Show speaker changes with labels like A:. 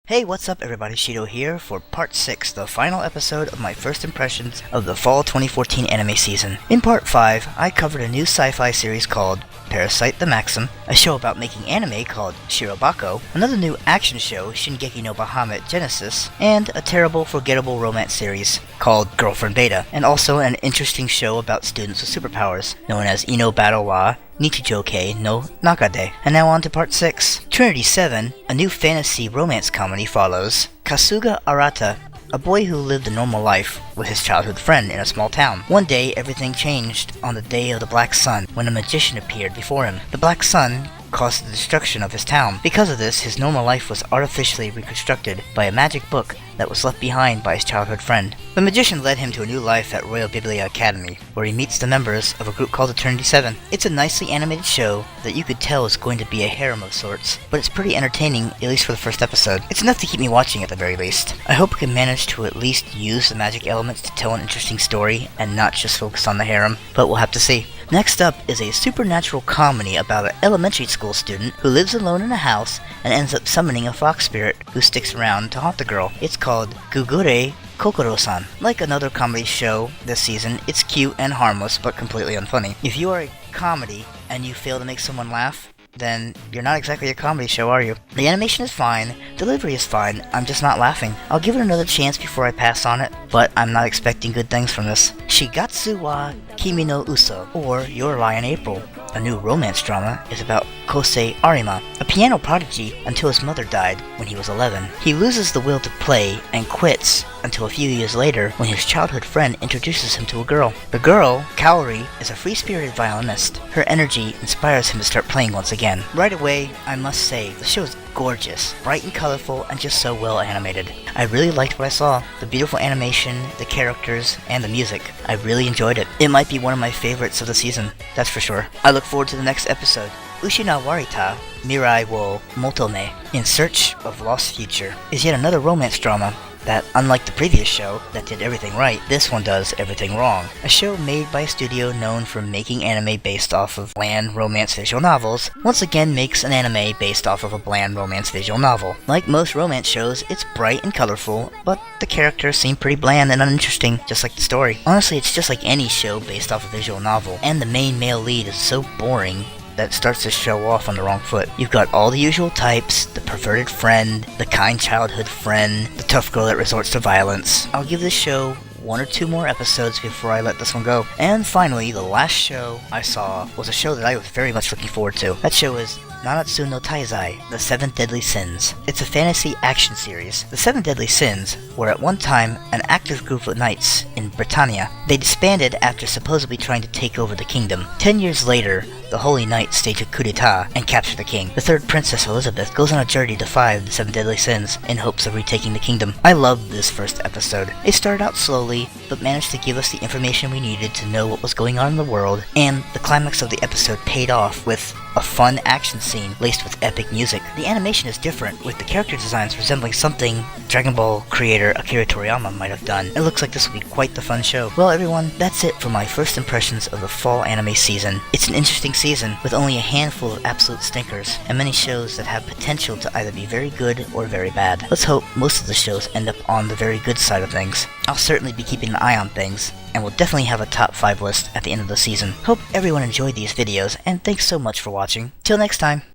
A: Hey, what's up everybody, Shido here for part 6, the final episode of my first impressions of the fall 2014 anime season. In part 5, I covered a new sci-fi series called Parasite the Maxim, a show about making anime called Shirobako, another new action show, Shingeki no Bahamut Genesis, and a terrible, forgettable romance series called Girlfriend Beta, and also an interesting show about students with superpowers, known as Ino Battle wa Nichijou-kei no Nakade. And now on to part 6. Trinity 7, a new fantasy romance comedy follows Kaguya Arata, a boy who lived a normal life with his childhood friend in a small town. One day, everything changed on the day of the Black Sun, when a magician appeared before him. The Black Sun caused the destruction of his town. Because of this, his normal life was artificially reconstructed by a magic book that was left behind by his childhood friend. The magician led him to a new life at Royal Biblia Academy, where he meets the members of a group called Eternity 7. It's a nicely animated show that you could tell is going to be a harem of sorts, but it's pretty entertaining, at least for the first episode. It's enough to keep me watching at the very least. I hope it can manage to at least use the magic elements to tell an interesting story and not just focus on the harem, but we'll have to see. Next up is a supernatural comedy about an elementary school student who lives alone in a house and ends up summoning a fox spirit who sticks around to haunt the girl. It's called Kokuro Son. Like another comedy show this season, it's cute and harmless but completely unfunny. If you are a comedy and you fail to make someone laugh, then you're not exactly a comedy show, are you? The animation is fine, delivery is fine, I'm just not laughing. I'll give it another chance before I pass on it, but I'm not expecting good things from this. Shigatsu wa Kimi no Uso, or Your Lie in April, a new romance drama, is about Kosei Arima, a piano prodigy until his mother died when he was 11. He loses the will to play and quits until a few years later when his childhood friend introduces him to a girl. The girl, Kaori, is a free-spirited violinist. Her energy inspires him to start playing once again. Right away, I must say, the show is gorgeous, bright and colorful, and just so well animated. I really liked what I saw. The beautiful animation, the characters, and the music. I really enjoyed it. It might be one of my favorites of the season, that's for sure. I look forward to the next episode. Kushina Wara Mirai wo Motome, In Search of Lost Future, is yet another romance drama that, unlike the previous show that did everything right, this one does everything wrong. A show made by a studio known for making anime based off of bland romance visual novels, once again makes an anime based off of a bland romance visual novel. Like most romance shows, it's bright and colorful, but the characters seem pretty bland and uninteresting, just like the story. Honestly, it's just like any show based off a visual novel, and the main male lead is so boring that starts to show off on the wrong foot. You've got all the usual types, the perverted friend, the kind childhood friend, the tough girl that resorts to violence. I'll give this show 1 or 2 more episodes before I let this one go. And finally, the last show I saw was a show that I was very much looking forward to. That show is Nanatsu no Taizai, The 7 Deadly Sins. It's a fantasy action series. The 7 Deadly Sins were at one time an active group of knights in Britannia. They disbanded after supposedly trying to take over the kingdom. 10 years later, the Holy Knights stage a coup d'etat and capture the king. The third princess, Elizabeth, goes on a journey to defy the 7 deadly sins in hopes of retaking the kingdom. I loved this first episode. It started out slowly, but managed to give us the information we needed to know what was going on in the world, and the climax of the episode paid off with a fun action scene laced with epic music. The animation is different, with the character designs resembling something Dragon Ball creator Akira Toriyama might have done. It looks like this will be quite the fun show. Well everyone, that's it for my first impressions of the fall anime season. It's an interesting season, with only a handful of absolute stinkers, and many shows that have potential to either be very good or very bad. Let's hope most of the shows end up on the very good side of things. I'll certainly be keeping an eye on things, and we'll definitely have a top 5 list at the end of the season. Hope everyone enjoyed these videos, and thanks so much for watching. Till next time!